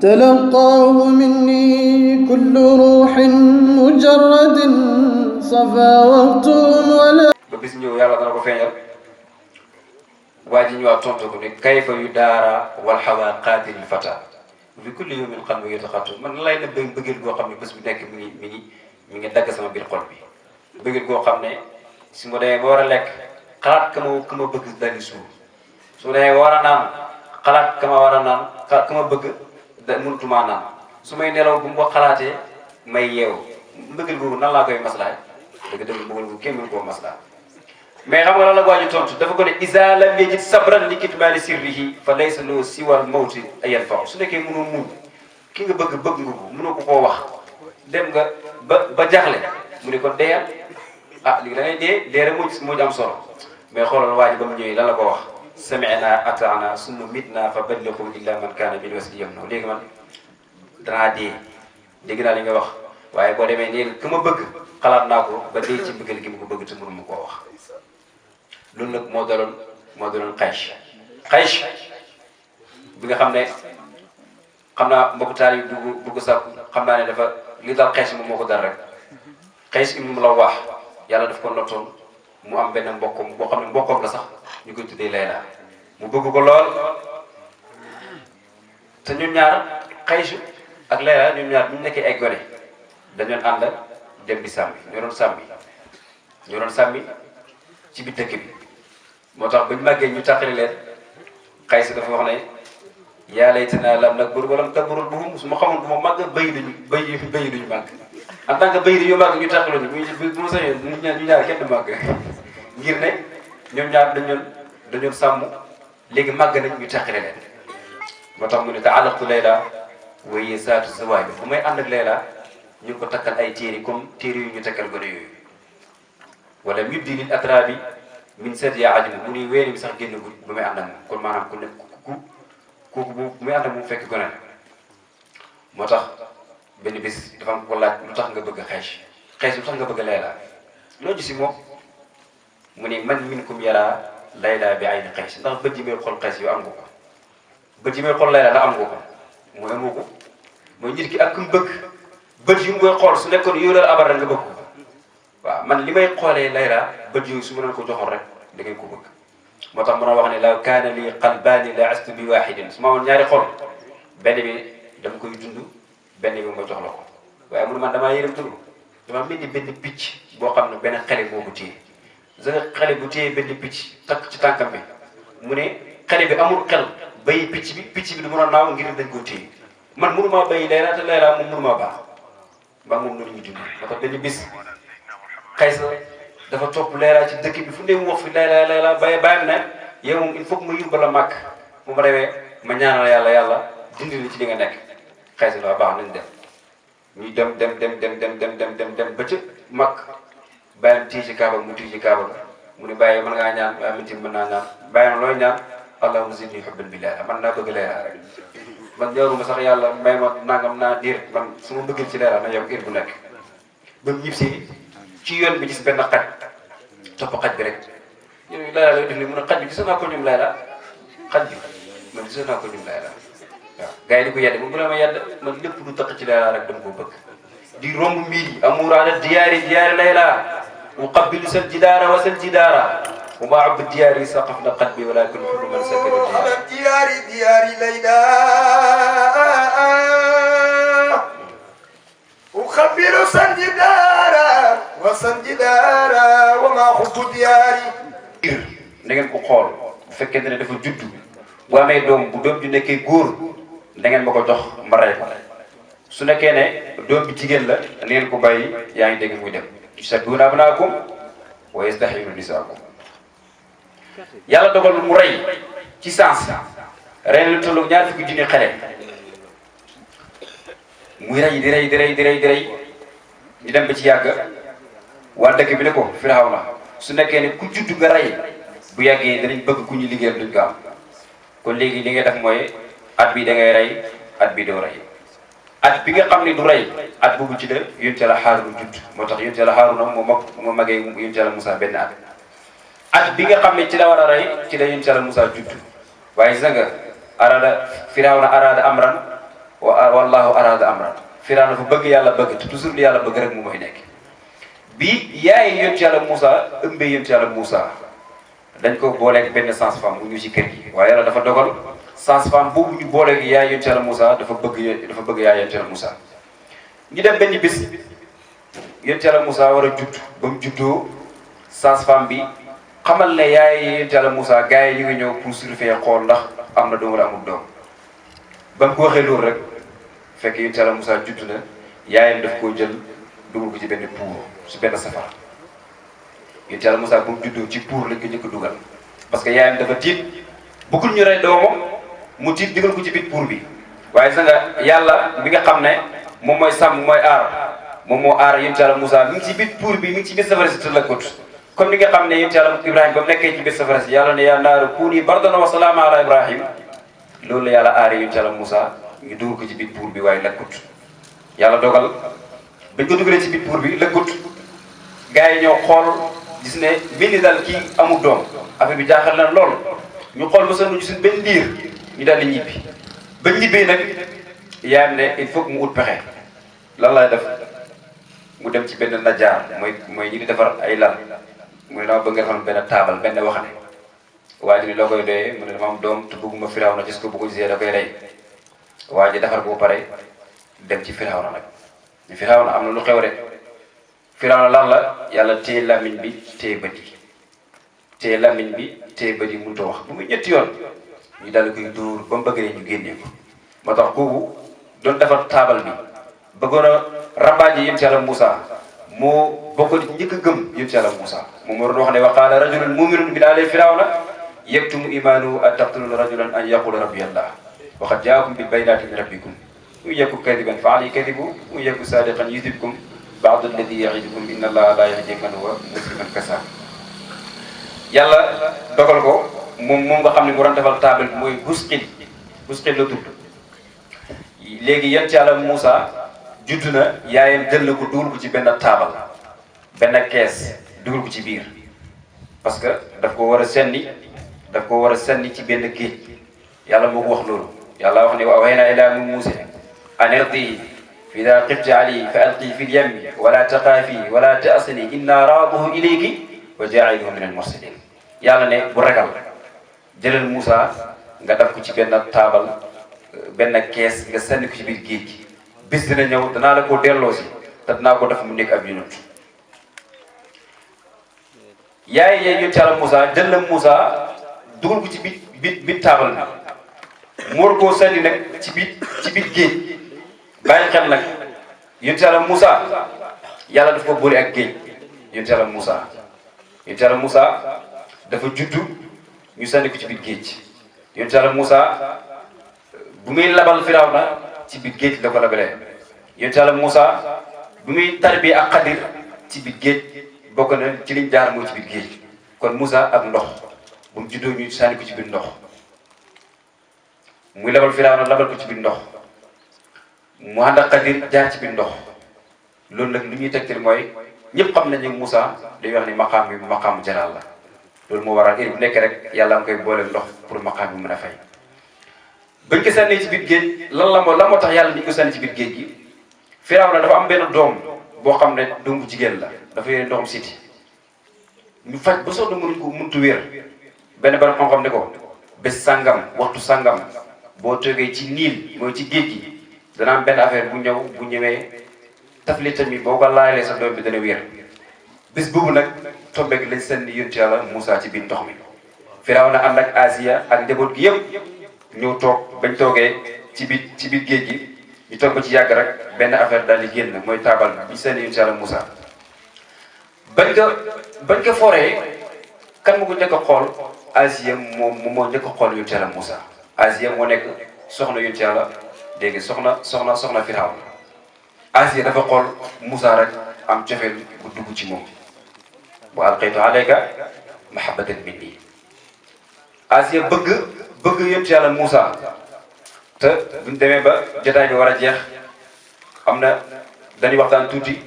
تلقاه مني كل روح مجرد صفا وقت ولا ba bis ñëw yàlla dana ko feeñal waa ji ñëwaat tontu ko ne kayfa yu daara wal xawaa qaatilil fata fi kulli yawmin qalbu yataxattu man lay na bëggeel goo xam ne bés bu nekk mi ngi dagg sama biir xol bi bëggeel goo xam ne su ma demee ba war a lekk xalaat ka ma bëgg dali suur su ma demee ba war a naan xalaat ka ma war a naan ka ma bëgg da mënutumaa naan su may nelaw bu mu ko xalaatee may yeewu mbëggeel googu nan laa koy maslaay dëgg-dëgg mbëggeel googu kenn mënu koo maslaa mais xam nga lan la waa ji tontu dafa ko ne isa lam yajid sabran li kitmaani sirrihi fa laysa lahu siwal mawti ayan fa su nekkee mënoo muñ ki nga bëgg nga ko mënoo ko koo wax dem nga ba jaxle mu ne kon deyal ah léegi da ngay dee rek moo ci am solo mais xoolal waa ji ba mu ñëwee lan la ko wax sami'na ata'na summa mitna fa ballighu illa man kaana bil wasli yamnu léegi man danaa dégg naa li nga wax waaye boo demee nee ku ma bëgg xalaat naa ko ba dee ci bëggal gi ma ko bëgg te mënu ma koo wax loolu nag moo daloon Qaysh bi nga xam ne xam naa mbokku taal yi dugg sax xam naa ne dafa li dal Qaysh moom moo ko dal rek Qaysh ibn Mulawah yàlla daf ko nottoon mu am benn mbokkom boo xam ne mbokkom la sax ñu koy tuddee Layla mu bëgg ko lool te ñun ñaar Qaysh ak Layla ñun ñaar bu ñu nekkee ay gone dañoon ànd dem di sàmmi ñoo doon sàmmi ci biir dëkk bi moo tax bu ñu màggee ñu tàqali leen Qays dafa wax ne yaa laytanaa lam nakbur wa lam takburul buhum su ma xamoon bu ma màgg bëy duñu màgg en tant que bëy dañoo màgg ñu tàqalu ñu bu ma sañoon ñu ñaar kenn du màgg ngir ne ñoom ñaar dañoon sàmm léegi màgg nañ ñu tàqali leen moo tax mu ne ta'allaqtu Layla wa hiya zaatu zawaaj bu may ànd ak Layla ñu ngi ko takkal ay téere comme téere yu ñu takkal gone yooyu wala yubdi lil atrabi min sati ya ajma mu ni weeri bi sax génn bu may ànd ak moom kon maanaam kooku bu may ànd ak moom fekk gone moo tax benn bis dafa am ko laaj lu tax nga bëgg Qaysh lu tax nga bëgg Layla loo gis si moom mu ni man minkum yara Layla bi ayni Qaysh ndax bët yi may xool Qaysh yu am nga ko bët yi may xool Layla ndax am nga ko mooy amoo ko mooy nit ki ak ku mu bëgg bët yu mu koy xool su nekkoon yóolal abar nga bëgg ko waaw man li may xoolee Layla bët yooyu su ma leen ko joxoon rek da ngeen ko bëgg moo tax mën a wax ne law kaana li qalbaani la astu bi waahidin su ma amoon ñaari xol benn bi dama koy dund benn bi ma jox la ko waaye mu ne man damaa yërëm tëlu dama mel ni benn picc boo xam ne benn xale moo ko téye xale bu téye benn picc takk ci tànkam bi mu ne xale bi amul xel bay picc bi du mën a naaw ngir dañ koo téye man mënumaa bay Layla te Layla moom mënumaa baax mbaa moom noonu ñu dund moo tax benn bis Qays dafa topp Layla ci dëkk bi fu ne mu wax fi Layla bàyyam ne yow moom il faut que ma yóbbu la màkk bu ma demee ma ñaanal yàlla dindi li ci li nga nekk Qays la baax nañ dem ñuy dem ba ca màkk bàyyam tii ci kaaba mu tii ci kaaba mu ne bàyyi mën ngaa ñaan waaye minti mën naa ñaan bàyyam looy ñaan allahumma zidni hubban billah man naa bëgg Layla rek man ñaaruma sax yàlla may ma nangam naa diir man su ma bëggee ci Layla na yow heure bu nekk ba mu ñibbisi ci yoon bi gis benn xaj topp xaj bi rek yow Layla lay def ni mun a xaj bi gis naa ko ñoom Layla xaj bi man gis naa ko ñoom Layla waaw gars yi di ko yedd moom bu la ma yedd man lépp lu tax ci Layla rek dama ko bëgg di romb miir yi amuraana diyaari Layla uqabbilu sal jidaara wa sal jidaara wa ma abdu diyaari saqafna qalbi walakin kullu man sakana diyaari Layla uqabbilu sal jidaara wa sal jidaara wa ma hubbu diyaari da ngeen ko xool bu fekkente ne dafa judd bu amee doom bu doom ju nekkee góor da ngeen ma ko jox ma rey ko su nekkee ne doom bi jigéen la da ngeen ko bàyyi yaa ngi dégg muy dem yusabbihuna abnaakum wa yastahyuna nisaakum yàlla dogal mu rey ci sens ren lu tollu ñaar fukki junni xale muy rey di rey di dem ba ci yàgg waa dëkk bi ne ko Firawna su nekkee ne ku judd nga rey bu yàggee danañ bëgg ku ñu liggéeyal duñ ko am kon léegi li ngay def mooy at bi da ngay rey at bi doo rey at bi nga xam ne du rey at boobu ci la yonent Yàlla Haaruna judd moo tax yonent Yàlla Haaruna moo magee yonent Yàlla Musaa benn at bi nga xam ne ci la war a rey ci la yonent Yàlla Musaa judd waaye gis nga arada Firawna arada amran wa Firawna dafa bëgg yàlla bëgg te toujours li yàlla bëgg rek mu mooy nekk bi yaay yonent yàlla Moussa ëmbee yonent yàlla Moussa dañ ko booleeg benn sage-femme bu ñu ci kër gi waaye yàlla dafa dogal sage-femme boobu ñu booleeg yaay yonent yàlla Moussa dafa bëgg yaay yonent yàlla Moussa ñu dem benn bis yonent yàlla Moussa war a judd ba mu juddoo sage-femme bi xamal ne yaay yonent yàlla Moussa gars yi ñu ngi ñëw pour surveiller xool ndax am na doom wala amul doom ba mu ko waxee loolu rek fekk yonent yàlla Moussa judd na yaayam daf koo jël dugal ko ci benn puur ci benn safara yonent yàlla Moussa bu mu juddoo ci puur lañ ko njëkk a dugal parce que yaayam dafa tiit bëggul ñu rey doomam mu tiit digal ko ci biir puur bi waaye sa nga yàlla mi nga xam ne moom mooy sàmm mooy aar moom moo aar yonent yàlla Moussa mi ngi ci biir puur bi mi ngi ci biir safara si te lëkkut comme ni nga xam ne yonent yàlla Ibrahima ba mu nekkee ci biir safara si yàlla ne yaa naaru kuuni bardan wa salaama ala Ibrahim loolu la yàlla aaree yonent yàlla Moussa ñu dugal ko ci biir puur bi waaye lëkkut yàlla dogal bañ ko dugalee ci biir puur bi lëkkut gars yi ñoo xool gis ne mel ni daal kii amul doom affaire bi jaaxal na lool ñu xool ba sonn gisuñ benn liir ñu daal di ñibbi ba ñibbee nag yaayam ne il faut que mu ut pexe lan lay def mu dem ci benn najjaar mooy ñi di defar ay lal mu ne dama bëgg nga defal benn taabal benn waxane waa ji ni loo koy doyee mu ne dama am doom te bëgguma Firawna gis ko bu ko gisee da koy rey waa ji defar ko ba pare dem ci Firawna nag ñu Firawna am na lu xew rek Firawna lan la yàlla téye làmmiñ bi téye bët yi téye làmmiñ bi téye bët yi mënut a wax bu muy ñetti yoon ñu daal koy dóor ba mu bëgg ñu génnee ko moo tax kooku doon defar taabal bi bëggoon a rabaaji yonent yàlla Moussa moo bokk ci njëkk a gëm yonent yàlla Moussa moom moo doon wax ne wa qaala rajulun mu'minun min aali Firawna yaktumu iimaanahu ataqtuluuna rajulan an yaqula rabbiya Allah wa qad jaakum bil bayyinaati min rabbikum in yakun kadiban fa alayhi kadibuhu wa in yakun saadiqan yusibkum ba'da alladi ya'idukum inna Allaha laa yahdi man huwa musrifun kazzab yàlla dogal ko moom nga xam ne mu doon defal taabal bi mooy Busqil la tudd léegi yonent yàlla Moussa judd na yaayam jël na ko dugal ko ci benn taabal benn kees dugal ko ci biir parce que daf ko war a senni ci benn géej yàlla moo ko wax loolu yàlla wax ne wa awhaynaa ilaa Muusaa an irdihi fa idaa xifti alayhi fa alqihi fil yammi wala taxaafi wala tahzani innaa raaduhu ilayki wa jaa'iluhu minal mursaliin yàlla ne bu ragal jëlal Moussa nga def ko ci benn taabal benn kees nga sànni ko ci biir géej gi bis dina ñëw danaa la ko delloo si te dinaa ko def mu nekk ab yonent yaay yonent yàlla Moussa jël na Moussa dugal ko ci biir taabal bi mu war koo sànni nag ci biir géej bàyyi xel nag yonent yàlla Moussa yàlla daf ko boole ak géej yonent yàlla Moussa dafa juddu ñu sànni ko ci biir géej yonent yàlla Moussa bu muy labal Firawna ci biir géej la ko labalee yonent yàlla Moussa bu muy tarbi ak Xadir ci biir géej bokk na ci liñ jaar mooy ci biir géej kon Moussa ak ndox bu mu juddoo ñu sànni ko ci biir ndox muy labal Firawna labal ko ci biir ndox mu ànd ak Xadir jaar ci biir ndox loolu nag li ñuy tegtal mooy ñëpp xam nañu Moussa dañuy wax ni maqaam bi maqaamu jalaal la loolu moo waral heure bu nekk rek yàlla nga koy boole ndox pour maqaam bi mën a fay. bañ ko sànnee ci biir géej lan moo tax yàlla ni ko sànni ci biir géej gi Firawna dafa am benn doom boo xam ne doom bu jigéen la dafa yore ndoxam siti ñu faj ba sonn mëntu wér benn borom xam-xam ne ko bés sangam waxtu sangam boo toogee ci niil mooy ci géej gi dana am benn affaire bu ñëwee tafli tamit boo ko laalee sa doom bi dana wér bés boobu nag tombeeg lañ sànni yonent yàlla Moussa ci biir ndox mi Firawna ànd ak Asiya ak njaboot gi yëpp ñëw toog bañ toogee ci biir géej gi ñu toog ba ci yàgg rek benn affaire daal di génn mooy taabal bi seen yonent yàlla Moussa bañ ko foree kan mu ko njëkk a xool Asiya moo njëkk a xool yonent yàlla Moussa Asiya moo nekk soxna yonent yàlla dégg soxna Firawna Asiya dafa xool Moussa rek am cofeel bu dugg ci moom wa alqaytu alayka mahabbatan minni Asiya bëgg yonent yàlla Moussa te buñ demee ba jotaay bi war a jeex am na dañuy waxtaan tuuti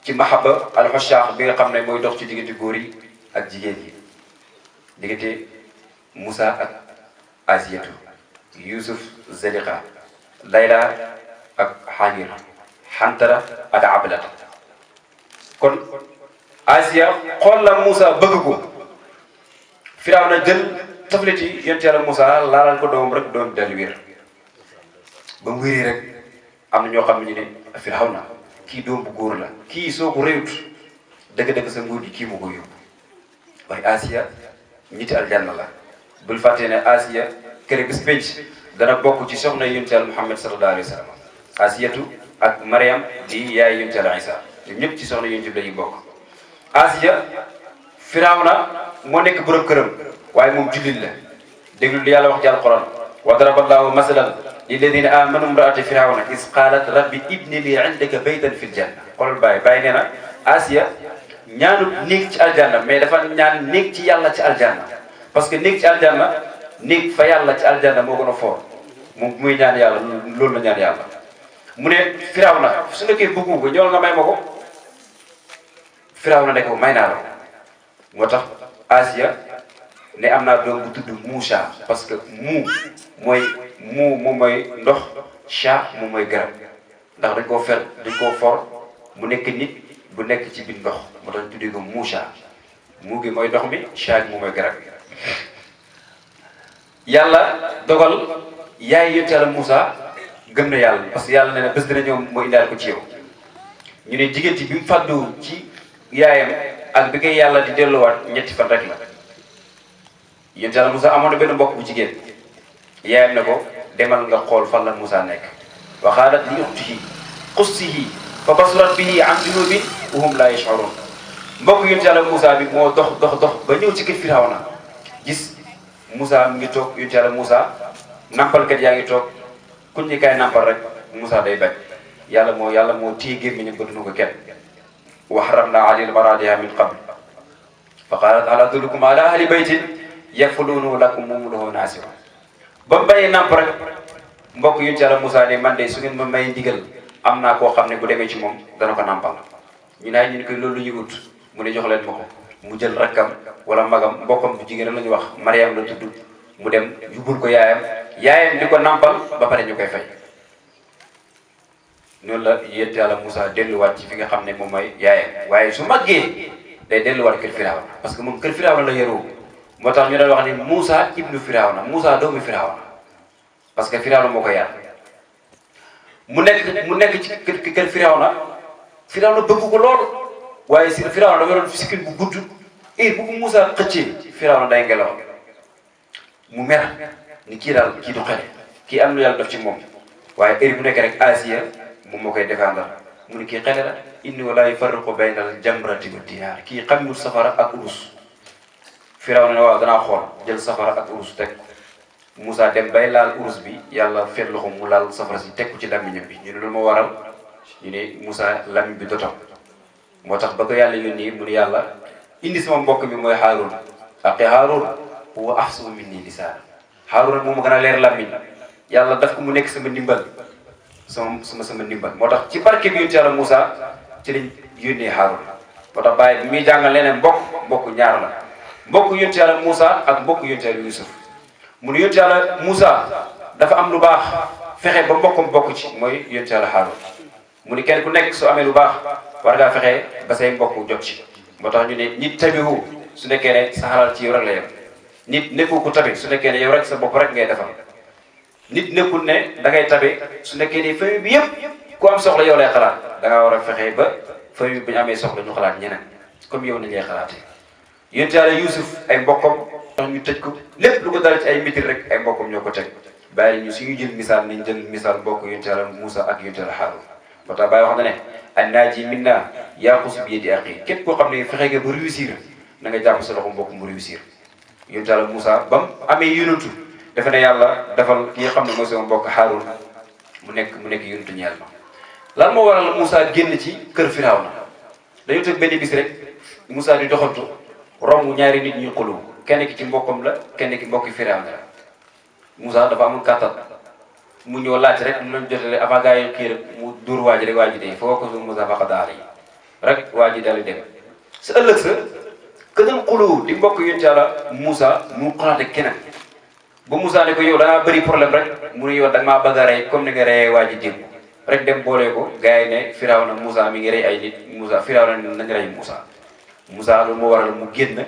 ci mahabba al-hushaax bi nga xam ne mooy dox ci diggante góor yi ak jigéen yi diggante Moussa ak Asiyatu Yusuf Zaliqa Layla ak Xantara ak Ablata kon Asiya xool la Moussa bëgg ko Firawna jël tafleti yonent Yàlla Moussa laalal ko doomam rek doom dal wér ba mu wéri rek am na ñoo xam ne ñu ne Firawna kii doom bu góor la kii soo ko réewut dëgg-dëgg sa nguur gi kii mu ko yóbbu waaye Asiya ñitti aljanna la bul fàttee ne Asiya kër bis penc dana bokk ci soxna yonent Yàlla Muhammad sallallahu alayhi wa sallam Asiyatu ak Mariam di yaay yonent Yàlla Isa ñoom ñëpp ci soxna yonent bi lañuy bokk Asiya Firawna moo nekk borom këram waaye moom jullit la déglu li yàlla wax ci alquran wa daraba allahu masalan lilladina amanu imraata firawna is qalat rabbi ibni li indaka baytan fi ljanna xoolal bàyyi nee na Asiya ñaanu néeg ci aljanna mais dafa ñaan néeg ci yàlla ci aljanna parce que néeg ci aljanna néeg fa yàlla ci aljanna moo gën a foor moom muy ñaan yàlla loolu la ñaan yàlla mu ne Firawna su nekkee bëggu ko ñëwal nga may ma ko Firawna ne ko may naa la moo tax Asiya ne am naa doom bu tudd Moussa parce que moom mooy ndox cha moom mooy garab ndax dañ koo for mu nekk nit bu nekk ci biir ndox moo tax tuddee ko Moussa mu gi mooy ndox mi cha gi moom mooy garab yàlla dogal yaay yonent Yàlla Moussa gëm na yàlla parce que yàlla nee na bés dina ñëw moo indaal ko ci yow ñu ne jigéen ci bi mu fàddu ci yaayam ak bi koy yàlla di delluwaat ñetti fan rek la yonent Yàlla Moussa amoon na benn mbokk bu jigéen yaayam ne ko demal nga xool fan la Moussa nekk wa qaalat li ukhtihi qussihi fa basurat bihi an junubin wa hum la yash'urun mbokk yonent Yàlla Moussa bi moo dox ba ñëw ci kër Firawna gis Moussa mi ngi toog yonent Yàlla Moussa nampalkat yaa ngi toog kuñ ñi kaay nampal rek Moussa day bañ yàlla moo téye gémmiñam ba duna ko kenn wa harramna alayhi al-maraadi'a min qabl fa qaalat hal adullukum ala ahli baytin yakfuluunahu lakum wa hum lahu naasihun ba mu bàyyi namp rek mbokk yonent Yàlla Moussa ne man de su ngeen ma may ndigal am naa koo xam ne bu demee ci moom dana ko nampal ñu ne koy loolu lu ñuy ut mu ne jox leen ma ko mu jël rakkam wala magam mbokkam bu jigéen la ñuy wax Mariam la tudd mu dem yóbbul ko yaayam di ko nampal ba pare ñu koy fay noonu la yonent Yàlla Moussa delluwaat ci fi nga xam ne moom mooy yaayam waaye su màggee day delluwaat kër Firawna parce que moom kër Firawna la yaroo moo tax ñu doon wax ni Moussa ibnu Firawna Moussa doomu Firawna parce que Firawna moo ko yar mu nekk ci kër Firawna bëgg ko lool waaye si Firawna dafa doon sikkin bu gudd bu ko Moussa xëccee Firawna day ngelaw mu mer ni kii daal kii du xale kii am lu yàlla def ci moom waaye bu nekk rek Asiya moom moo koy défendre mu ni kii xale la inni wala yufarriqu bayna al jamrati wa dinaar kii xamul safara ak urus Firawna ne waaw danaa xool jël safara ak urus teg Moussa dem bay laal urus bi yàlla fet loxo mu laal safara si teg ko ci làmmiñam bi ñu ne lu ma waral ñu ne Moussa làmmiñ bi dotam moo tax ba ko yàlla yónni mu ne yàlla indi sama mbokk mi mooy Haarun axi Haarun huwa ahsanu minni lisaan Haarun moom ma gën a leer làmmiñ yàlla daf ko mu nekk sama ndimbal sama ndimbal moo tax ci barke bi yonent Yàlla Moussa ci lañ yónnee Haarun moo tax bàyyi bi muy jàngal leneen mbokk ñaar la mbokk yonent Yàlla Moussa ak mbokk yonent Yàlla Yusuf mu ne yonent Yàlla Moussa dafa am lu baax fexe ba mbokkam bokk ci mooy yonent Yàlla Haarun mu ne kenn ku nekk su amee lu baax war ngaa fexe ba say mbokk jot ci moo tax ñu ne nit tabiwu su nekkee ne sa xalal ci yow rek la yem nit nekkul ku tabe su nekkee ne yow rek sa bopp rek ngay defal nit nekkul ne da ngay tabe su nekkee ne famille bi yëpp ku am soxla yow lay xalaat da ngaa war a fexe ba famille bi bu ñu amee soxla ñu xalaat ñeneen comme yow nañ lay xalaatee yonent Yàlla Yusuf ay mbokkam tax ñu tëj ko lépp lu ko dara ci ay métir rek ay mbokkam ñoo ko teg bàyyi ñu suñu jël misaal nañ jël misaal mbokk yonent Yàlla Moussa ak yonent Yàlla Haarun moo tax Baye wax na ne annaaji minna yaaxusu bi yadi axi képp koo xam ne fexe nga ba réussir na nga jàpp sa loxo mbokk mu réussir yonent Yàlla Moussa ba mu amee yonantu dafa ne yàlla defal ki nga xam ne mooy sama mbokk Haarun mu nekk yonantu ñeel ma lan moo waral Moussa génn ci kër Firawna dañu teg benn bis rek Moussa di doxantu romb ñaari nit ñuy xuloo kenn ki ci mbokkam la kenn ki mbokki Firawna la Moussa dafa amul kàttan mu ñëw laaj rek lu leen jotale avant gars yi kii rek mu dóor waa ji rek waa ji dee foo ko Moussa faqa daal yi rek waa ji daal di dem sa ëllëg sa këdal xuloo di mbokk yonent Yàlla Moussa mu xalaate keneen ba Moussa ne ko yow da ngaa bëri problème rek mu ne yow da nga maa bëgg a rey comme ni nga reyee waa ji démb rek dem boole ko gars yi ne Firawna Moussa mi ngi rey ay nit Moussa Firawna ne nañ rey Moussa loolu moo waral mu génn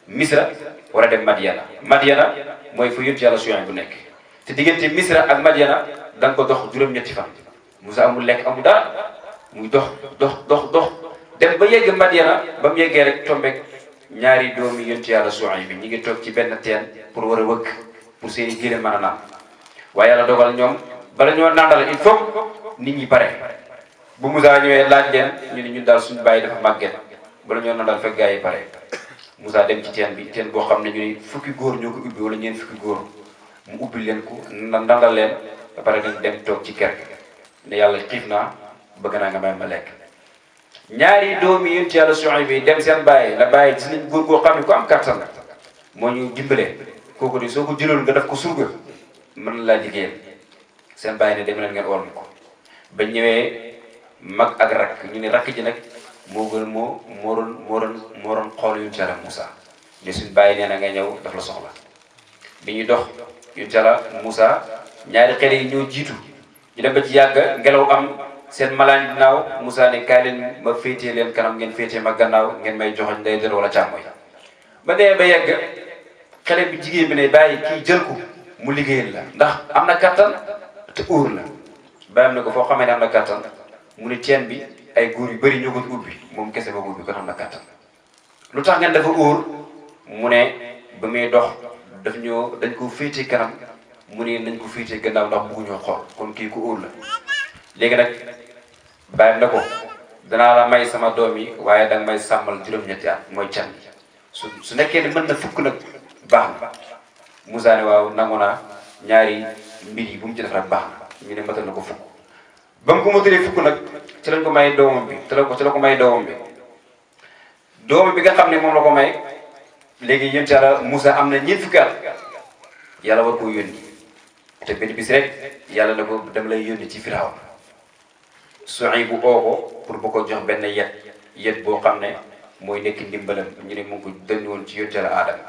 Misra war a dem Madiana mooy fu yonent yàlla Suhayb bu nekk te diggante Misra ak Madiana da nga ko dox juróom-ñetti fan Moussa amul lekk amul dara muy dox dem ba yegg Madiana ba mu yeggee rek tombeek ñaari doomi yonent yàlla Suhayb bi ñi ngi toog ci benn teen pour war a wëgg pour seeni gëléem mën a naan waaye yàlla dogal ñoom bala ñoo nàndal il faut nit ñi pare bu Moussa ñëwee laaj leen ñu ne ñun daal suñu bàyyi dafa màgget bala ñoo nàndal fekk gars yi pare Moussa dem ci teen bi teen boo xam ne ñu ne fukki góor ñoo ko ubbi wala ñeent fukki góor mu ubbi leen ko nàndal leen ba pare dañ dem toog ci kër ne yàlla xiif naa bëgg naa nga may ma lekk ñaari doomi yonent yàlla Suhayb bi dem seen bàyyi la bàyyi gis nañ góor goo xam ne ku am kattan la moo ñu dimbale kooku de soo ko jëloon nga def ko surga mën na laa liggéeyal seen bàyyi ne dem leen ngeen ool ko ba ñëwee mag ak rakk ñu ne rakk ji nag moo doon xool yonent yàlla Moussa ne suñ bàyyi nee na nga ñëw daf la soxla bi ñuy dox yonent yàlla Moussa ñaari xale yi ñoo jiitu ñu dem ba ci yàgg ngelaw am seen malaan naaw Moussa ne kaay leen ma féetee leen kanam ngeen féetee ma gannaaw ngeen may joxoñ nday dër wala càmmoñ ba dee ba yegg xale bi jigéen bi ne bàyyi kii jël ko mu liggéeyal la ndax am na kattan te óor la bàyyam ne ko foo xamee ne am na kattan mu ne teen bi ay góor yu bëri ñoo ko ubbi moom kese ba ubbi kon am na kattan lu tax ngeen dafa óor mu ne ba muy dox dañ ko féetee kanam mu ne nañ ko féetee gannaaw ndax bëgguñoo xool kon kii ko óor la léegi nag bàyyam ne ko danaa la may sama doom yi waaye danga may sàmmal juróom-ñetti at mooy can su nekkee ne mën na fukk nag baax na Moussa ne waaw nangu naa ñaari mbir yi bu mu ci def rek baax na ñu ne matal na ko fukk ba mu ko matalee fukk nag ci lañ ko may doomam bi ci la ko may doomam bi nga xam ne moom la ko may léegi yonent yàlla Moussa am na ñeent fukki at yàlla war koo yónni te benn bis rek yàlla na ko dem lay yónni ci Firawna Suhayb bu oo ko pour bu ko jox benn yet boo xam ne mooy nekk ndimbalam ñu ne mu ngi ko dënn woon ci yonent yàlla Aadama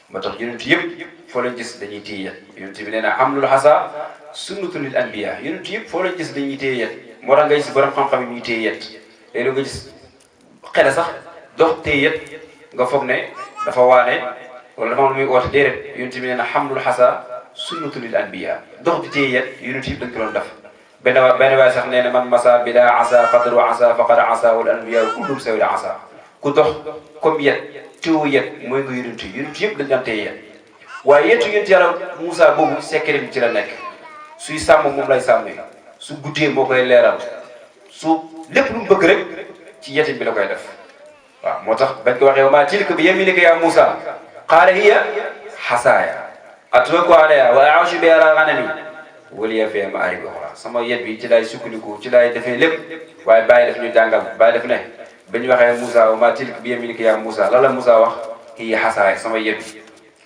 moo tax yonent yëpp foo leen gis dañuy téye yet yonent bi nee na hamlul hasa sunnatu lil anbiya yonent yëpp foo leen gis dañuy téye yet moo tax nga gis borom xam-xam yi ñuy téye yet léegi nga gis xele sax dox téye yet nga foog ne dafa waane wala dafa am lu muy oote déedéet yonent bi nee na hamlul hasa sunnatu lil anbiya dox di téye yet yonent yëpp dañ ko doon def benn waay sax nee na man masa bila asa qadru asa faqad asa wal anbiya kullum sawila asa ku dox comme yet téewu yet mooy nga yonent yëpp dañ daan téye yet waaye yetu yonent yàlla Moussa boobu secret bi ci la nekk suy sàmm moom lay sàmmee su guddee moo koy leeral su lépp lu mu bëgg rek ci yetim bi la koy def waaw moo tax bañ ko waxee wa maa tilka bi yaminika ya Moussa qaala hiya hasaaya atwakkau alayha wa a'ushu biha ala ghanami wa liya fiha ma'aarib ukhraa sama yet bi ci laay sukkandiku ci laay defee lépp waaye bàyyi daf ñu jàngal bàyyi daf ne ba ñu waxee Moussa wa maa tilka bi yaminika ya Moussa la Moussa wax hiya hasaaya sama yet bi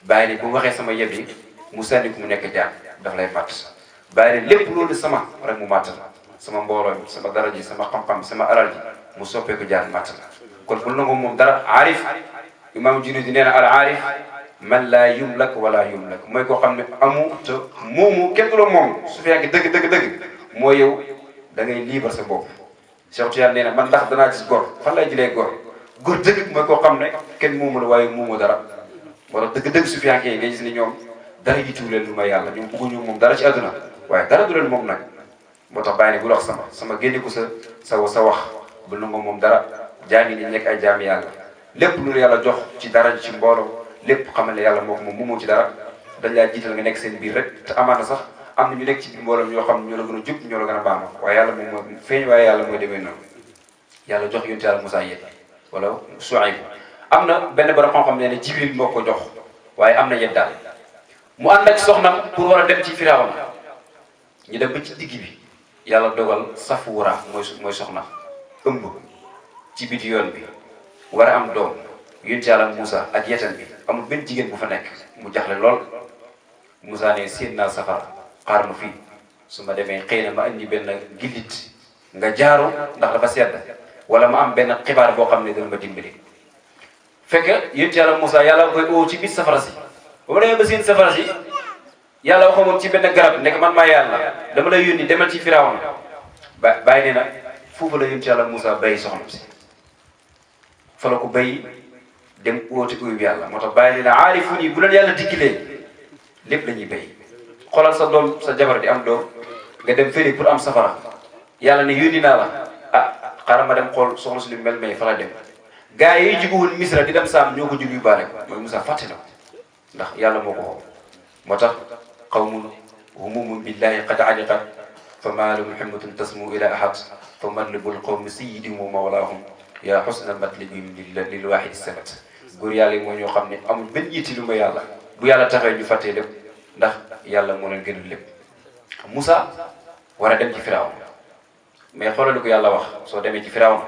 bàyyi ne bu waxee sama yet bi mu sànni ko mu nekk jaan daf lay matt bàyyi ne lépp loolu sama rek mu matt la sama mbooloo mi sama dara ji sama xam-xam sama alal ji mu soppeeku jaan matt la kon bul nangu moom dara aarif imam Junayd nee na al aarif man laa yumlak wala yumlak mooy koo xam ne amu te moomu kenn du la moom su fekkee dëgg mooy yow da ngay liibar sa bopp Cheikh Tidiane nee na man ndax danaa gis góor fan lay jëlee góor dëgg mooy koo xam ne kenn moomu la waaye moomu dara wala dëgg su fekkee nga gis ni ñoom dara yittewu leen lu may yàlla ñoom bëgguñu moom dara ci àdduna waaye dara du leen moom nag moo tax bàyyi ne bu wax sama génne ko sa wax bu nangu moom dara jaami ni nekk ay jaami yàlla lépp lu yàlla jox ci dara ci mbooloo lépp xamal ne yàlla moo ko moom moomoo ci dara dañ laa jiital nga nekk seen biir rek te amaana sax am na ñu nekk ci biir mbooloo ñoo xam ne ñoo la gën a jub ñoo la gën a baax waaye yàlla moom moo feeñ waaye yàlla mooy demee noonu yàlla jox yonent yàlla Moussa yet wala Suhayb am na benn borom xam-xam ne Jibril moo ko jox waaye am na yet daal mu ànd ak soxnam pour war a dem ci Firawna ñu dem ba ci digg bi yàlla dogal Safura mooy soxna ëmb ci biti yoon bi war a am doom yonent yàlla Moussa ak yetan bi amul benn jigéen bu fa nekk mu jaxle lool Moussa ne séen naa safara xaar ma fii su ma demee xëy na ma indi benn gillit nga jaaro ndax dafa sedd wala ma am benn xibaar boo xam ne dana ma dimbali fekk yonent yàlla Moussa yàlla koy oo ci biir safara si ba ma demee ba seen safara si yàlla waxoon ci benn garab nekk man maa yàlla dama lay yónni demal ci Firawna bàyyi nee na foofu la yonent yàlla Moussa bay soxna si fa la ko bay dem woote uyu yàlla moo tax bàyyi nee na aarifu nii bu leen yàlla dikkilee lépp la ñuy bay xoolal sa doom sa jabar di am doom nga dem fële pour am safara yàlla ne yónni naa la ah xaaral ma dem xool soxna si lu mel may fa la dem gars yi juguwul Misra di dem Saam ñoo ko jug yu baale mooy Moussa fàtte na ko ndax yàlla moo ko xoo moo tax qawmun humumun billahi qad aliqat fa maa lahum himmatun tasmu ila ahad fa matlabul qawmi sayyidihim wa mawlaahum yaa husna matlabihim lil waahidi samat góor yàlla yi moo ñoo xam ne amul benn yitti lu ma yàlla bu yàlla taxee ñu fàttee lépp ndax yàlla moo leen gënal lépp Moussa war a dem ci Firawna mais xoolal li ko yàlla wax soo demee ci Firawna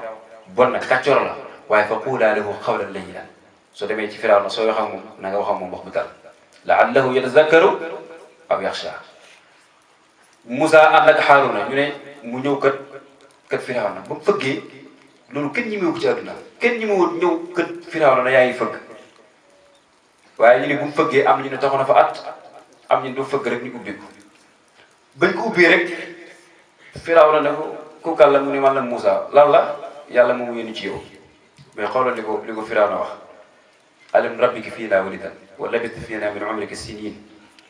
bon na kàccoor la waaye fa quulaa lahu qawlan layyinan soo demee ci Firawna soo wax ak moom na nga wax ak moom wax bu dal la'allahu yatazakkaru aw yaxsha Moussa ànd ak Haaruna ñu ne mu ñëw kat Firawna ba mu fëggee loolu kenn ñi mu ci àdduna kenn ñi mu ñëw kat Firawna na yaa ngi fëgg waaye ñu ne bu mu fëggee am ñu ne taxoon na fa at am ñu ne du fëgg rek ñu ubbi ko bañ ko ubbee rek Firawna ne ko ku kàll la mu ne man la Moussa lan la yàlla moom yónni ci yow mais xoolal li ko Firawna wax alam rabbika fiinaa walidan wa labista fiinaa min umrika siniin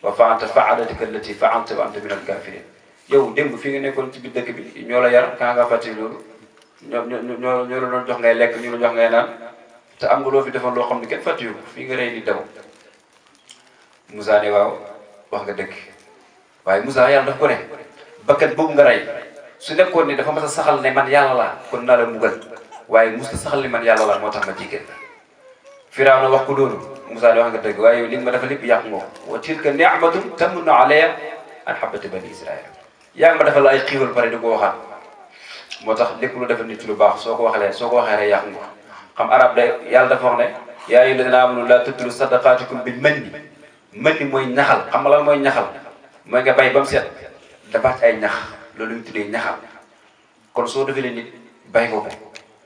wa fa'alta fa'latika allati fa'alta wa anta min al-kaafiriin yow démb fi nga nekkoon ci biir dëkk bi ñoo la yar kaa nga fàtte loolu ñoo la doon jox ngay lekk ñu la jox ngay naan te am nga loo fi defoon loo xam ne kenn fàttewu ko fii nga rey di daw Moussa ne waaw wax nga dëgg waaye Moussa yàlla daf ko ne bakkat boobu nga rey su nekkoon ni dafa mas a saxal ne man yàlla laa kon naa la mugal waaye Moussa saxal ne man yàlla laa moo tax ma jigéen Firawna wax ko loolu Moussa di wax nga dëgg waaye yow li nga ma dafa lépp yàq nga ko wa tilka ni'matun tamunnu alayya an habbata bani Israil yaa ngi ma defal ay xiiwal pare di ko waxaat moo tax lépp lu defal nit ci lu baax soo ko waxee rek yàq nga xam arab day yàlla dafa wax ne yaa ayyuha lladiina aamanu laa tubtilu sadaqaatikum bil manni mooy ñaxal xam nga lan mooy ñaxal mooy nga bay ba mu set dafa ci ay ñax loolu ñu tuddee ñaxal kon soo defee nit bay nga ko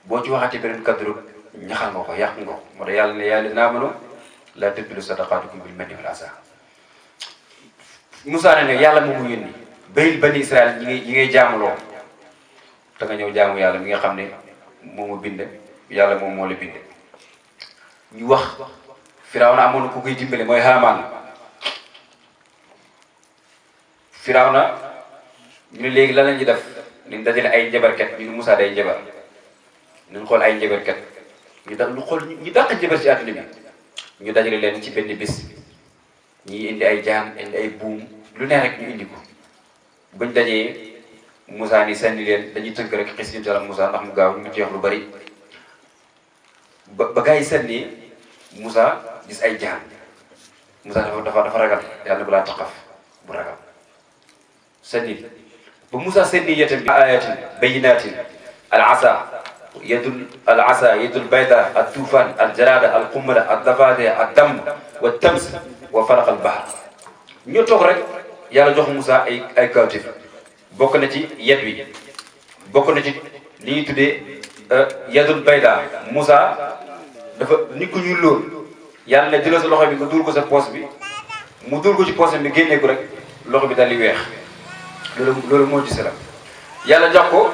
boo ci waxatee beneen kaddu ñaxal nga ko yàq nga ko moo tax yàlla ne yaa ayyuha lladiina aamanu laa tubtilu sadaqaatikum bil manni wal azaa Moussa ne yàlla moomu yónni bayil bani Israël ñi ngay jaamuloo te nga ñëw jaamu yàlla mi nga xam ne moomu bind yàlla moom moo la bind ñu wax Firawna amoon na ku koy dimbale mooy Haamaan Firawna ñu ne léegi lan la ñuy def ñu dajale ay njabarkat ñu ne Moussa day njabar ñu xool ay njabarkat ñu xool ñu dàq njabar ci àdduna bi ñu dajale leen ci benn bis ñii indi ay jaan indi ay buum lu ne rek ñu indi ko buñ dajee Moussa ni sànni leen dañuy tënk rek xis yonent Yàlla Moussa ndax mu gaaw ñu jeex lu bari ba gars yi sànni Moussa gis ay jaan Moussa dafa ragal yàlla balaa taqaf bu ragal sànni ba Moussa sànni yetam bi ayatin bayyinatin al asa yadul bayda al tufan al jarada al qumla al dafade al dam wa tams wa faraq al bahr ñu toog rek yàlla jox Moussa ay kawtif bokk na ci yet wi bokk na ci li ñuy tuddee yadul bayda Moussa dafa nit ku ñuul lool yàlla ne jëlal sa loxo bi nga dugal ko sa poche bi mu dugal ko ci poche bi génnee ko rek loxo bi daal di weex loolu moo ci selam yàlla jox ko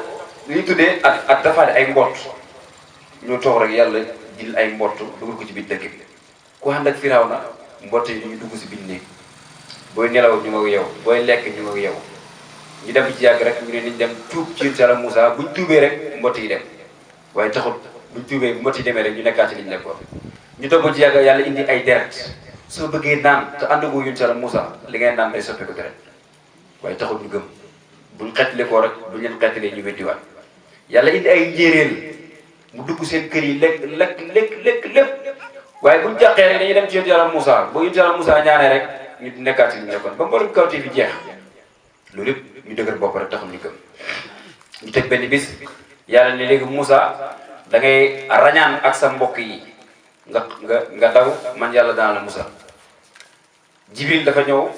li ñuy tuddee ak dafaade ay mbott ñoo toog rek yàlla jël ay mbott dugal ko ci biir dëkk bi ku ànd ak Firawna mbott yi ñu dugg si biir néeg booy nelaw ñu nga yow booy lekk ñu nga yow ñu dem ci yàgg rek ñu ne niñ dem tuub ci yonent Yàlla Moussa buñ tuubee rek mbott yi dem waaye taxul buñ tuubee mbott yi demee rek ñu nekkaat ci liñ nekkoon ñu toog ci yàgg yàlla indi ay deret soo bëggee naan te àndagoo yonent Yàlla Moussa li ngay naan day soppi ko deret waaye taxul ñu gëm buñ xettali koo rek buñ leen xettalee ñu weddiwaat yàlla indi ay njéeréel mu dugg seen kër yi lekk lépp waaye buñ jàqee rek dañuy dem ci yonent Yàlla Moussa boo yonent Yàlla Moussa ñaanee rek ñu nekkaat ci liñ nekkoon ba mboolem kawtee fi jeex loolu lépp ñu dëgër bopp rek taxul ñu gëm ñu teg benn bis yàlla ne léegi Moussa da ngay rañaan ak sa mbokk yi nga daw man yàlla dana la Moussa Jibril dafa ñëw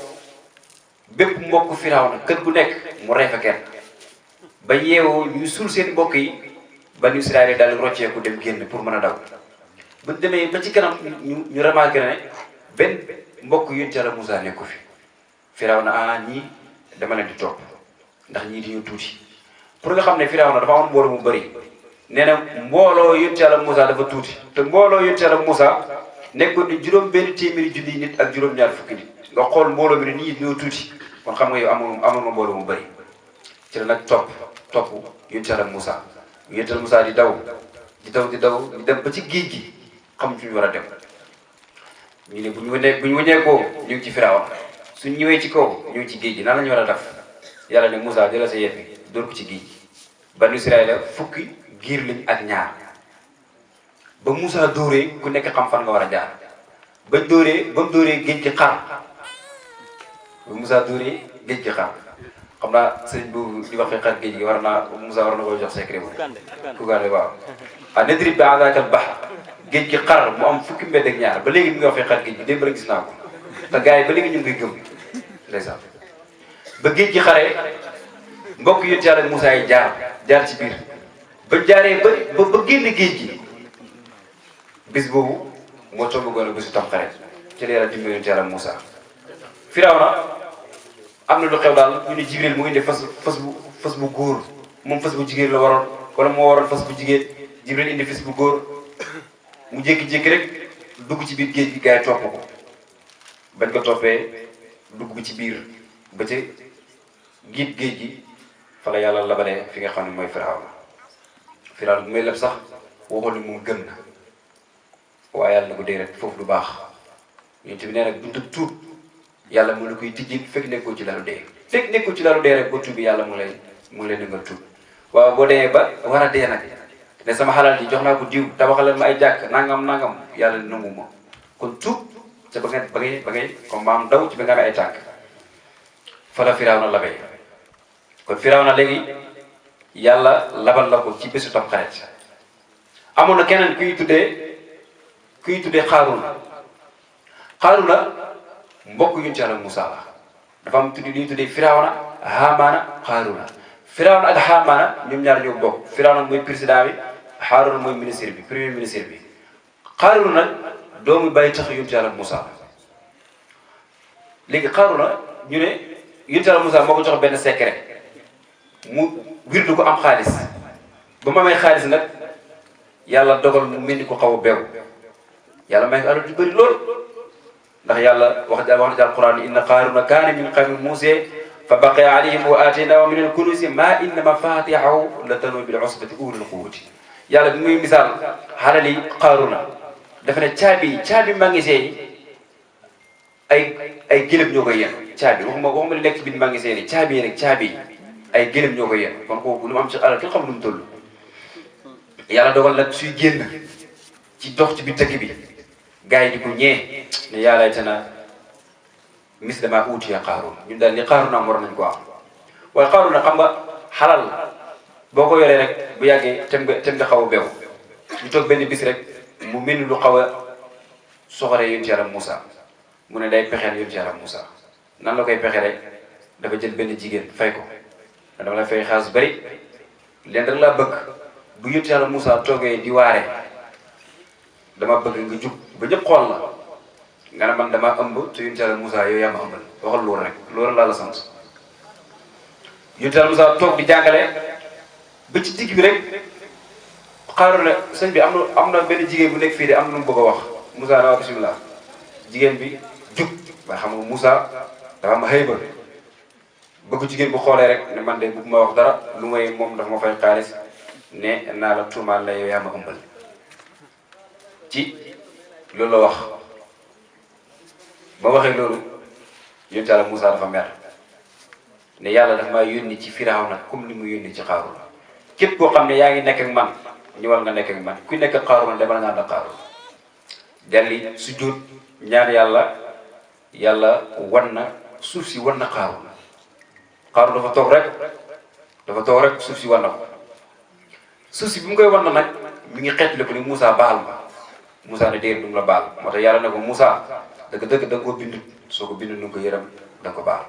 bépp mbokk Firawna kër gu nekk mu rey fa kenn ba yeewoo ñu suul seen mbokk yi Bani Israël daal rocceeku dem génn pour mën a daw bu demee ba ci kanam ñu remarqué ne benn mbokk yonent Yàlla Moussa nekku fi Firawna ñii dama leen di topp ndax ñii di ñu tuuti pour nga xam ne Firawna dafa amoon mbooloo mu bëri nee na mbooloo yonent Yàlla Moussa dafa tuuti te mbooloo yonent Yàlla Moussa nekkoon ni juróom benn téeméeri junni nit ak juróom-ñaar fukki nit nga xool mbooloo mi ne nit ñi ñoo tuuti kon xam nga yow amoon ma mbooloo mu bëri ci la nag topp yonent Yàlla Moussa yonent Yàlla Moussa di daw di dem ba ci géej gi xam fi ñu war a dem ñu ne bu ñu wëññeekoo ñu ngi ci Firawna suñ ñëwee ci kaw ñu ngi ci géej gi nan la ñu war a def yàlla ne Moussa jëlal sa yet bi dóor ko ci géej gi banu Israël fukki giir lañ ak ñaar ba Moussa dóoree ku nekk xam fan nga war a jaar ba mu dóoree géej gi xar ba Moussa dóoree géej gi xar xam naa sëriñ boobu di wax xar géej gi war na koy jox secret bu ku gaande waaw nadrib bi adakal bahr géej gi xar mu am fukki mbedd ak ñaar ba léegi mi ngi wax xar géej gi démb rek gis naa ko te gars yi ba léegi ñu ngi koy gëm ndeysaan ba géej gi xaree mbokk yonent Yàlla Moussa yi jaar ci biir ba jaaree ba génn géej gi bis boobu moo tombegoon a bisu Tamxarit ci la Yàlla dimbali yonent Yàlla Moussa Firawna am na lu xew daal ñu ne Jibril mu indi fas bu góor moom fas bu jigéen la waroon wala moo waroon fas bu jigéen Jibril indi fas bu góor mu jékki-jékki rek dugg ci biir géej gi gars yi topp ko bañ ko toppee dugg ci biir ba ca géej gi fa la yàlla labalee fi nga xam ne mooy Firawna bu may leb sax waxoon ne moom gëm na waaye yàlla na ko dee rek foofu du baax ñun tamit nee nag buntu tuub yàlla mu la koy tijji fekk nekkoo ci lalu dee rek boo tuubi yàlla mu lay nangal tuub waaw boo demee ba war a dee nag ne sama xalal ji jox naa ko diw tabaxalal ma ay jàkk nangam yàlla nangu ma kon tuub ca ba ngay comme maam daw ci ba nga amee ay tànk fa la Firawna labee kon Firawna léegi yàlla labal la ko ci bésu Tamxarit amoon na keneen kuy tuddee Xaaruna mbokk yonent Yàlla Moussa la dafa am tuddi li ñuy tuddee Firawna Haamaana Xaaruna Firawna ak Haamaana ñoom ñaar ñoo bokk Firawna mooy président bi Xaaruna mooy ministre bi premier ministre bi Xaaruna nag doomu bàyyi tax yonent Yàlla Moussa léegi Xaaruna ñu ne yonent Yàlla Moussa moo ko jox benn secret mu wirdu ko am xaalis ba mu amee xaalis nag yàlla dogal mu mel ni ko xaw a beew yàlla may ko alal ju bëri lool ndax yàlla wax na ci alquran inna Qaaruna kaana min qawmi Muusaa fa baqiya alayhim wa aataynaahu min al-kunuuzi maa inna mafaatihahu latanuu bil usbati ulil quwwati yàlla bi muy misaal xalali Qaaruna dafa ne caabi magasin yi ay gëlëm ñoo koy yéen caabi waxuma li nekk ci biir magasin yi caabi yi ay gëlëm ñoo koy yéen kon kooku lu mu am ci alal kenn xam lu mu toll yàlla dogal nag suy génn ci dox ci biir dëkk bi gars yi di ko ñee ne yàlla tana misla maa uutiya Qaaruun ñun daal ni Qaaruun am war nañ ko am waaye Qaaruun xam nga xalal boo ko yoree rek bu yàggee tem nga xaw a beew ñu toog benn bis rek mu mel ni lu xaw a soxoree yonent Yàlla Moussa mu ne day pexeel yonent Yàlla Moussa nan la koy pexe rek dafa jël benn jigéen fay ko dama la fay xaalis bari leen rek laa bëgg bu yonent Yàlla Moussa toogee di waare dama bëgg nga jug ba ñëpp xool la nga ne man dama ëmb te yonent Yàlla Moussa yow yaa ma ëmbal waxal loolu rek loolu laa la sant yonent Yàlla Moussa toog di jàngale ba ci digg bi rek xaaru ne sëñ bi am na benn jigéen bu nekk fii de am na lu mu bëgg a wax Moussa na waa bismillah jigéen bi jug waaye xam nga Moussa dafa am xëy ba bëgg jigéen bu xoolee rek ne man de bu ma wax dara lu may moom dafa ma fay xaalis ne naa la tuumaal la yow yaa ma ëmbal ci loolu la wax ba waxee loolu yonent Yàlla Moussa dafa mer ne yàlla dafa maa yónni ci Firawna comme ni mu yónni ci Qaaruun képp koo xam ne yaa ngi nekk ak man ñëwal nga nekk ak man ku nekk ak Qaaruun demal nga ànd ak Qaaruun delli sujjóot ñaan yàlla wan na suuf si wan na Qaaruun dafa toog rek suuf si wan na ko suuf si bi mu koy wan na nag mi ngi xeetli ko ni Moussa baal ma Moussa ne déer du mu la baal moo tax yàlla ne ko Moussa dëgg da nga ko bind soo ko bind nu nga ko yërëm da nga ko baal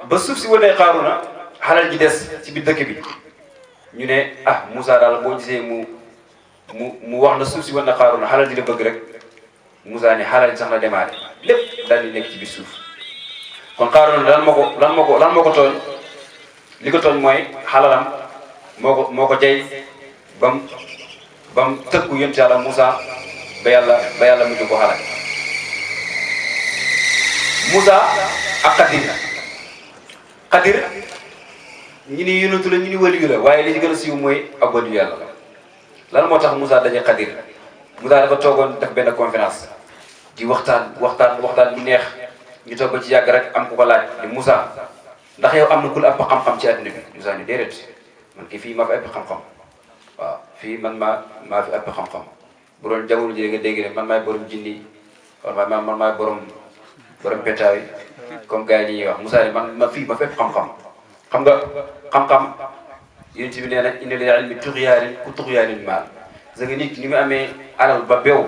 ba suuf si wanee Qaaruuna xalal ji des ci biir dëkk bi ñu ne Moussa daal boo gisee mu wax na suuf si wan na Qaaruuna xalal ji la bëgg rek Moussa ne xalal ji sax na demaale lépp daal di nekk ci biir suuf kon Qaaruuna lan moo ko tooñ li ko tooñ mooy xalalam moo ko jay bam tëkku yonent yàlla Moussa ba yàlla mujj ko xalak Moussa ak Xadir ñi ni yonentu la ñu ni waliyu la waaye li ci gën a siiw mooy ab waliyu yàlla la lan moo tax Moussa daje Xadir Moussa dafa toogoon def benn conférence di waxtaan bu neex ñu toog ba ci yàgg rek am ku ko laaj di Moussa ndax yow am na ku la ëpp xam-xam ci àddina bi Moussa ni déedéet man kii fii maa fi ëpp xam-xam waaw fii man maa fi ëpp xam-xam bu doon jamono ji nga dégg ne man maay borom jinni wala man maay borom pétaaw yi comme gars yi ñuy wax Moussa ni ma fii ma fi ëpp xam-xam xam nga xam-xam yéen ci bi nee na inna lil ilmi tuxyaanin ku tuxyaanin maal parce que nit ni mu amee alal ba beew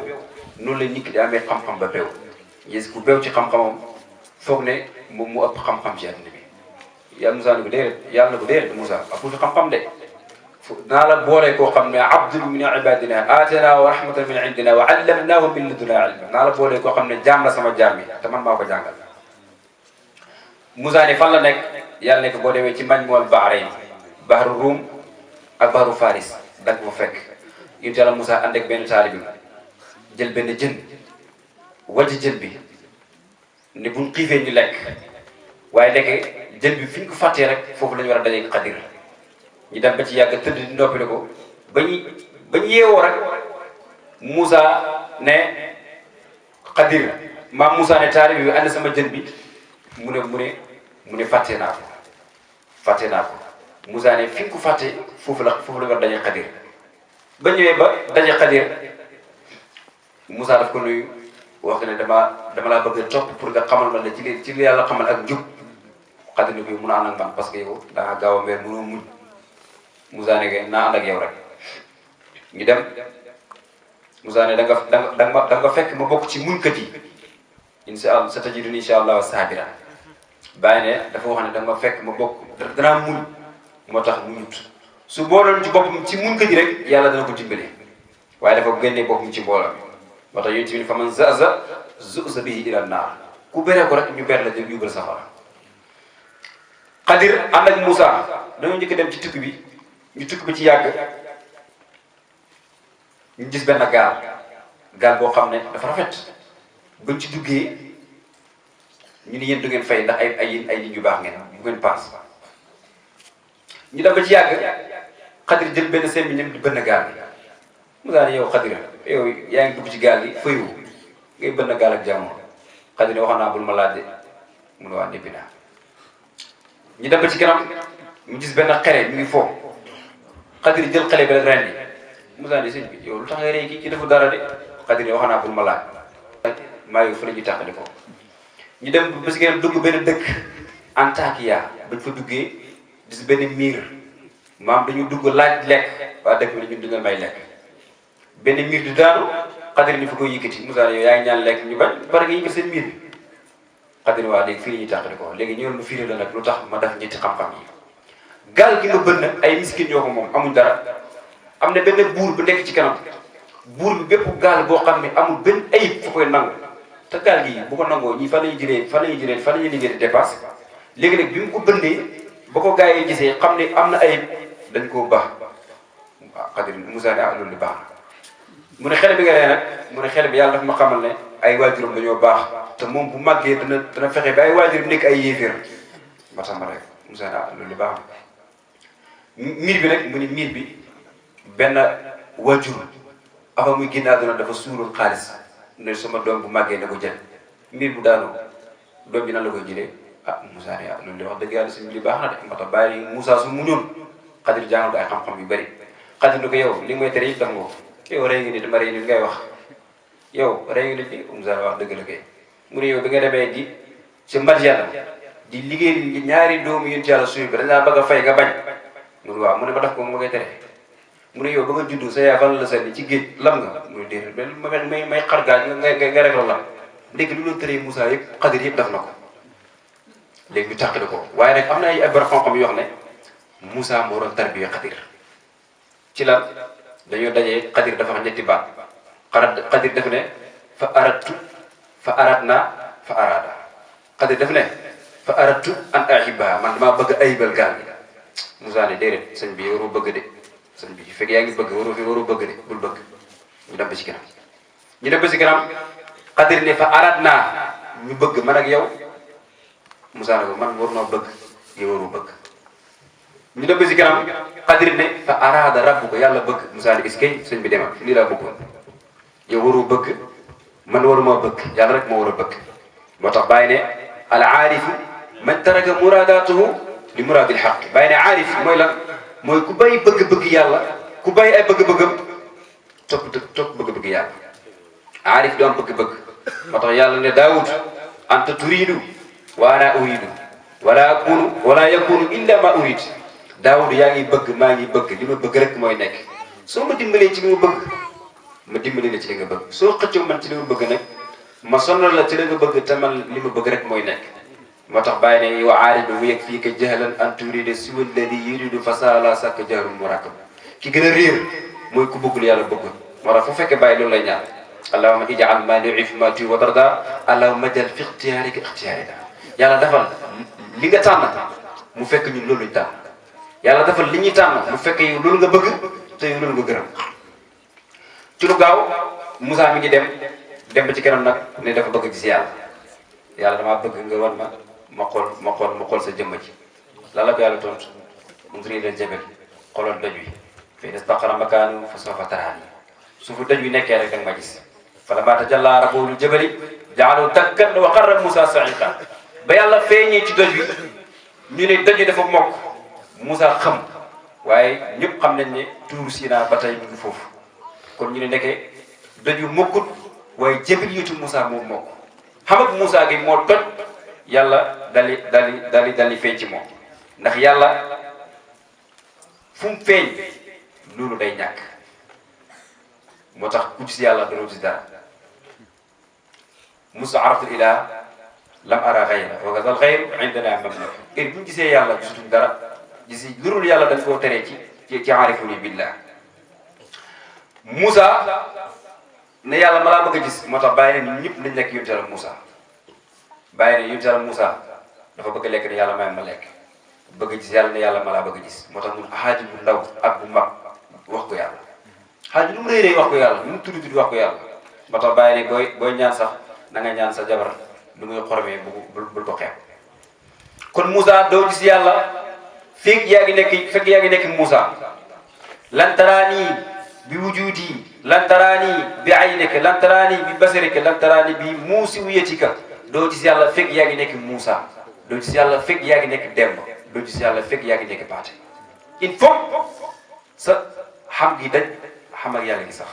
noonu la nit ki di amee xam-xam ba beew gis ku beew ci xam-xamam foog ne moom mu ëpp xam-xam ci àddina bi yàlla Moussa ni ko déedéet yàlla na ko déedéet Moussa ëpp fi xam-xam de naa la boole koo xam ne abdun min ibadina aatana wa rahmatan min indina wa allamnahu min laduna ilma naa la boole koo xam ne jaam la sama jaam yi te man maa ko jàngal Moussa ni fan la nekk yàlla nekk boo demee ci majmuul bahrayn bahru Rum ak bahru Faris da nga ko fekk yonent yàlla Moussa ànd ak benn taalibi jël benn jën wàcc jën bi ne buñ xiifee ñu lekk waaye ndeke jën bi fi ñu ko fàttee rek foofu la ñu war a dajeeg Xadir ñu dem ba ci yàgg tëdd di noppale ko ba ñu yeewoo rek Moussa ne Xadir maam Moussa ne taalibi bi ànd sama jën bi mu ne fàttee naa ko Moussa ne fi nga ko fàtte foofu la war a dajeeg Xadir ba ñëwee ba daje Xadir Moussa daf ko nuyu wax ne dama laa bëgg a topp pour nga xamal ma ne ci li yàlla xamal ak njub Xadir ni ko mun a ànd ak man parce que yow da nga gaaw a meer mënoo muñ Moussa ne naa ànd ak yow rek ñu dem Moussa ne da nga fekk ma bokk ci muñkat yi incha allah sa tajiduni incha allah saabira bàyyi ne dafa wax ne da nga fekk ma bokk danaa muñ moo tax muñut su booloon ci boppam ci muñkat yi rek yàlla dana ko dimbale waaye dafa génnee boppam ci mbooloo moo tax yonent bi fa man zaza zuza bihi ila naar ku beree ko rek ñu ber la jëm yóbbal safara Xadir ànd ak Moussa dañoo njëkk dem ci tukki bi ñu tukki bi ci yàgg ñu gis benn gaal boo xam ne dafa rafet bañ ci duggee ñu ni yéen du ngeen fay ndax ay nit yu baax ngeen bu ngeen paas ñu dem ba ci yàgg Xadir jël benn seen bi ñëm di bënn gaal bi Moussa ne yow Xadir yow yaa ngi dugg ci gaal gi fayu ngay bënn gaal ak jàmm Xadir ne waxoon naa bul ma laaj de mun waa néppi naa ñu dem ba ci kanam mu gis benn xale mi ngi foofu Xadir jël xale bi rek rendi Moussa ne sëñ bi yow lu tax nga rey kii ci defu dara de Xadir ne waxoon naa bul ma laaj maa yow fa la ñuy tàqali ko ñu dem ba si kanam dugg benn dëkk Antakiya bañ fa duggee gis benn miir maam dañu dugg laaj lekk waa dëkk bi ne ñun duñu may lekk benn miir di daanu Xadir ni fa koy yëkkati Moussa ne yow yaa ngi ñaan lekk ñu bañ pare nga yëkkati seen miir bi Xadir waa léegi fii la ñuy tàqali ko léegi ñëwal mu fiire la nag lu tax ma def ñetti xam-xam yi gaal gi nga bënn ay miskin ñoo ko moom amuñ dara am na benn buur bu nekk ci kanam buur bi bépp gaal boo xam ne amul benn ayib fu koy nangu te gaal gi bu ko nangoo ñii fan la ñuy liggéey dépasse léegi nag bi mu ko bënnee ba ko gars yi gisee xam ne am na ayib dañ koo baax waaw Xadir Moussa ne loolu li baax na mu ne xele bi nga ree nag mu ne xele bi yàlla dafa ma xamal ne ay waajuram dañoo baax te moom bu màggee dana fexe ba ay waajuram nekk ay yéeféer ba tax ma rek Moussa ne loolu li baax na miir bi nag mu ne miir bi benn waajur avant muy génn àdduna dafa suurul xaalis ne sama doom bu màggee na ko jël miir bu daanoo doom bi nan la koy jëlee Moussa ne loolu li wax dëgg yàlla si li baax na de moo tax bàyyi Moussa su mu ñoon Xadir jàngal ko ay xam-xam yu bëri Xadir ni ko yow li nga may tere yëpp def nga ko yow rey nga nit dama rey nit ngay wax yow rey nga nit Moussa ne wax dëgg la kay mu ne yow bi nga demee di ci Madiana di liggéey ñaari doomu yonent yàlla suy bi dañ laa bëgg a fay nga bañ mu ne waaw mu ne ma def ko ma koy tere mu ne yow ba nga juddu sa yaay fan la sànni ci géej lam nga mu ne déedéet may xar gaañ nga rek la lam léegi lu doon tëree Moussa yëpp Xadir yëpp def na ko léegi ñu tàqali ko waaye nag am na ay borom xam-xam yoo xam ne Moussa moo doon tarbiya Xadir ci lan dañoo dajee Xadir dafa wax ñetti baat Xadir def ne fa aradtu fa aradna fa arada Xadir def ne fa aradtu an ahiba man damaa bëgg ayibal gaal gi Moussa ne déedéet sëñ bi waroo bëgg de sëñ bi fekk yaa ngi bëgg waroo bëgg de bul bëgg ñu dem ba ci kanam ñu dem ba ci kanam Xadir ne fa arat naa ñu bëgg man ak yow Moussa ne ko man war noo bëgg yow waroo bëgg ñu dem ba ci kanam Xadir ne fa araada rabbuka yàlla bëgg Moussa ne iskay sëñ bi demal lii laa bëggoon yow waroo bëgg man waruma bëgg yàlla rek moo war a bëgg moo tax bàyyi ne al aarifu man taraka muraadaatuhu li muraadil xaq bàyyi ne aarif mooy lan mooy ku bàyyi bëgg-bëgg yàlla ku bàyyi ay bëgg-bëggam topp bëgg-bëgg yàlla aarif du am bëgg-bëgg moo tax yàlla ne Daawud anta turiidu wa ana uriidu wala yakunu illa ma uriid Daawud yaa ngi bëgg maa ngi bëgg li ma bëgg rek mooy nekk soo ma dimbalee ci li ma bëgg ma dimbali la ci li nga bëgg soo xëccoo man ci li ma bëgg nag ma sonal la ci li nga bëgg te man li ma bëgg rek mooy nekk moo tax bàyyi ne yow aarif bi mu yegg fii ka jahlan an turida siwa alladi yuridu fasala sàkk jahrul murakab ki gën a réer mooy ku bëggul yàlla bëggul moo tax fu fekkee bàyyi loolu lay ñaan allahumma ij'al ma nu'if ma tu wa darda allahumma jal fi ixtiyaarika ixtiyaarina yàlla defal li nga tànn mu fekk ñun loolu lañ tànn yàlla defal li ñuy tànn mu fekk yow loolu nga bëgg te yow loolu nga gërëm ci lu gaaw Moussa mi ngi dem ba ci kanam nag ne dafa bëgg gis yàlla damaa bëgg nga wan ma xool sa jëmm ji lan la ko yàlla tontu unzur ilal jabal xoolal doj wi fa in istaqarra makaanahu fa sawfa taraani su fu doj wi nekkee rek da nga ma gis falammaa tajallaa rabbuhu lil jabali ja'alahu dakkan wa qarra Moussa sa'iqan ba yàlla feeñee ci doj wi ñu ne doj wi dafa mokk Moussa xam waaye ñëpp xam nañ ne tuuru Sinaa ba tey mu ngi foofu kon ñu ne nekkee doj wi mokkut waaye jabiliyatu Moussa moom mokk xam ak Moussa gi moo toj yàlla dali feeñ ci moom ndax yàlla fu mu feeñ loolu day ñàkk moo tax ku gis yàlla doo gis dara Moussa araftul ilah lam ara xayra wa kazal xayru indana mamnuh bu ñu gisee yàlla gisutuñ dara gisi lurul yàlla dañ koo teree ci aarifuni billah Moussa ne yàlla ma laa bëgg a gis moo tax bàyyi ne ñëpp nañ nekk yonent yàlla Moussa bàyyi ne yonent yàlla Moussa dafa bëgg a lekk ne yàlla may ma lekk bëgg a gis yàlla ne yàlla ma laa bëgg a gis moo tax mun xaaji bu ndaw ak bu mag wax ko yàlla xaaji lu mu rëy rëy wax ko yàlla lu mu tudd tudd wax ko yàlla moo tax bàyyi ne booy ñaan sax na nga ñaan sa jabar lu muy xormee bul ko xeeb kon Moussa doo gis yàlla fekk yaa ngi nekk Moussa lan taraani bi wujudi lan taraani bi aynika lan taraani bi basarika lan taraani bi muusiwiyatika doo gis yàlla fekk yaa ngi nekk Moussa doo gis yàlla fekk yaa ngi nekk Demba doo gis yàlla fekk yaa ngi nekk Paate il faut sa xam gi dañ xam ak yàlla gi sax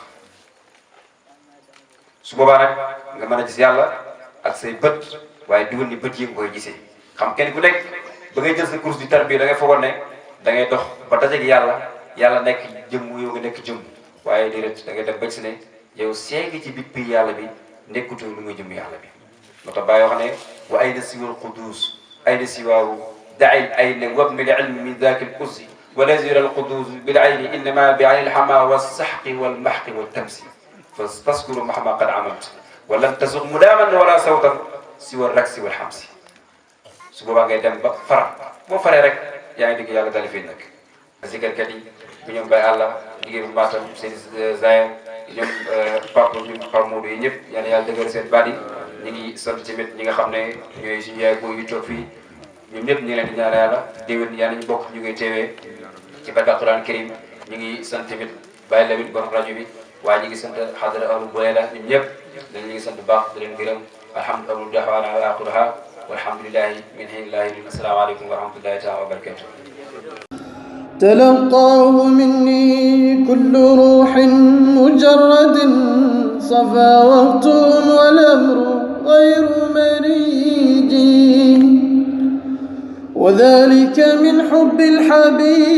su boobaa nag nga mën a gis yàlla ak say bët waaye dugal ni bët yi nga koy gisee xam kenn ku nekk ba ngay jël sa course du tarbiya da ngay foogoon ne da ngay dox ba dajeeg yàlla nekk jëmm yow nga nekk jëmm waaye déedéet da ngay dem bëgg si ne yow seegi ci biir pays yàlla bi nekkutoo lu nga jëm yàlla bi moo tax bàyyi wax ne wa ayna siwal qudus ayna siwaahu dail ayna wabmi l ilmi min daki l kursi wa lazira al qudus bil ayni innama bi ayni l xama wa saxqi wal maxqi wa tamsi fa taskuru mahma qad amamt wa lam tasux mudaman wala sawtan siwa raksi wal xamsi su boobaa ngay dem ba fara boo faree rek yaa ngi dégg yàlla dali fii nag zikarkat yi bu ñoom bay àlla jigéen bu maatam seen zayen ñoom papa ñoom Pape Modou yi ñëpp yal na yàlla dëgër seen baat yi ñu ngi sant tamit ñi nga xam ne ñooy suñu yaay booy yu toog fii ñoom ñëpp ñu ngi leen di ñaan yàlla déwén yàlla ñu bokk ñu ngi teewee ci barke Alquran Karim ñu ngi sant tamit Baye Lamine borom rajo bi waaye ñu ngi sant xadara Abou Boyla ñun ñëpp dañu ngi sant bu baax di leen gërëm alhamdulilah da'waana wa aaxiruhaa walhamdulillahi min indillaahi assalaamu aleykum wa rahmatullahi taala wa barakatuh تلقاه مني كل روح مجرد صفا وقت والأمر غير مريج وذلك من حب الحبيب